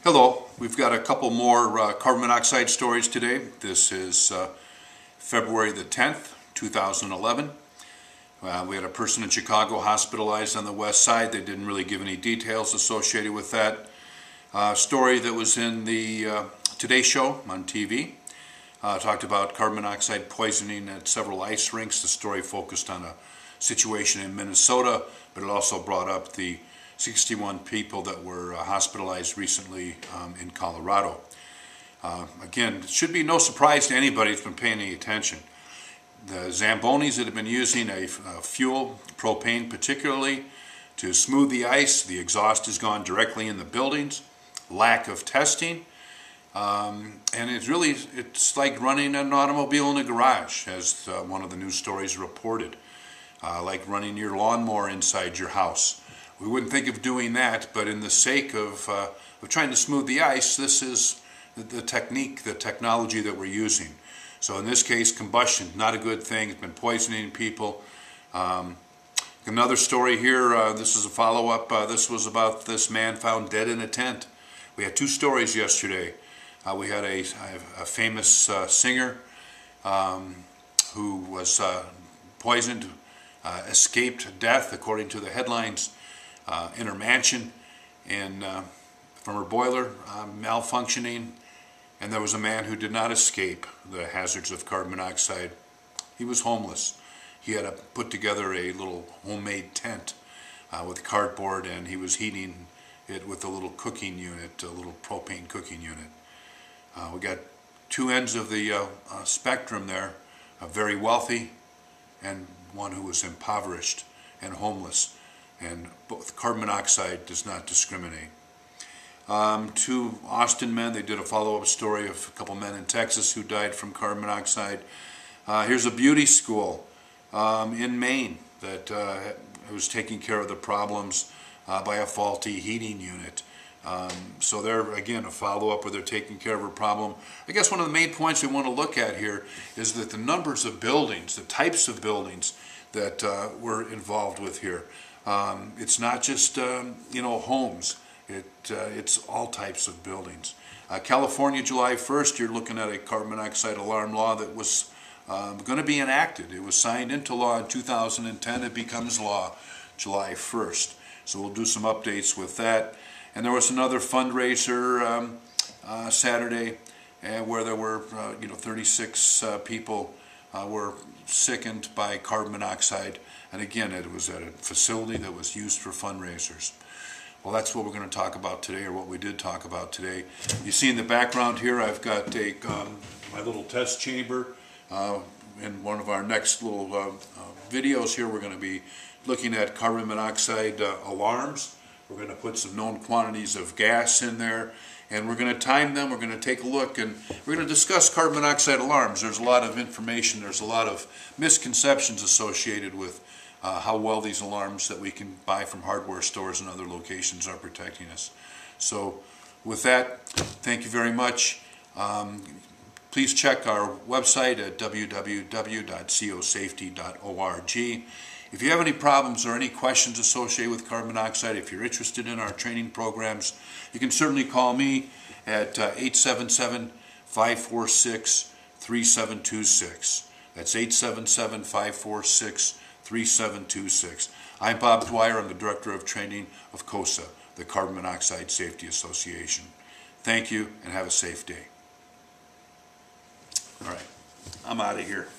Hello, we've got a couple more carbon monoxide stories today. This is February the 10th, 2011. We had a person in Chicago hospitalized on the west side. They didn't really give any details associated with that. Story that was in the Today Show on TV. Talked about carbon monoxide poisoning at several ice rinks. The story focused on a situation in Minnesota, but it also brought up the 61 people that were hospitalized recently in Colorado. Again, it should be no surprise to anybody who's been paying any attention. The Zambonis that have been using a fuel, propane particularly, to smooth the ice, the exhaust has gone directly in the buildings, lack of testing, and it's like running an automobile in a garage, as one of the news stories reported, like running your lawnmower inside your house. We wouldn't think of doing that, but in the sake of trying to smooth the ice, this is the technique, the technology that we're using. So in this case, combustion, not a good thing. It's been poisoning people. Another story here, this is a follow-up. This was about this man found dead in a tent. We had two stories yesterday. We had a famous singer who was poisoned, escaped death, according to the headlines, in her mansion, and from her boiler malfunctioning. And there was a man who did not escape the hazards of carbon monoxide. He was homeless. He had put together a little homemade tent with cardboard, and he was heating it with a little cooking unit, a little propane cooking unit. We got two ends of the spectrum there, a very wealthy and one who was impoverished and homeless. And both carbon monoxide does not discriminate. Two Austin men, they did a follow-up story of a couple men in Texas who died from carbon monoxide. Here's a beauty school in Maine that was taking care of the problems by a faulty heating unit. So they're, again, a follow-up where they're taking care of a problem. I guess one of the main points we want to look at here is that the numbers of buildings, the types of buildings that we're involved with here. It's not just homes. It's all types of buildings. California, July 1st, you're looking at a carbon monoxide alarm law that was going to be enacted. It was signed into law in 2010. It becomes law July 1st. So we'll do some updates with that. And there was another fundraiser Saturday where there were 36 people were sickened by carbon monoxide. And again, it was at a facility that was used for fundraisers. Well, that's what we're going to talk about today, or what we did talk about today. You see in the background here, I've got my little test chamber. In one of our next little videos here, we're going to be looking at carbon monoxide alarms. We're going to put some known quantities of gas in there, and we're going to time them. We're going to take a look, and we're going to discuss carbon monoxide alarms. There's a lot of information. There's a lot of misconceptions associated with how well these alarms that we can buy from hardware stores and other locations are protecting us. So with that, thank you very much. Please check our website at www.cosafety.org. If you have any problems or any questions associated with carbon monoxide, if you're interested in our training programs, you can certainly call me at 877-546-3726. That's 877-546-3726. I'm Bob Dwyer. I'm the Director of Training of COSA, the Carbon Monoxide Safety Association. Thank you, and have a safe day. All right, I'm out of here.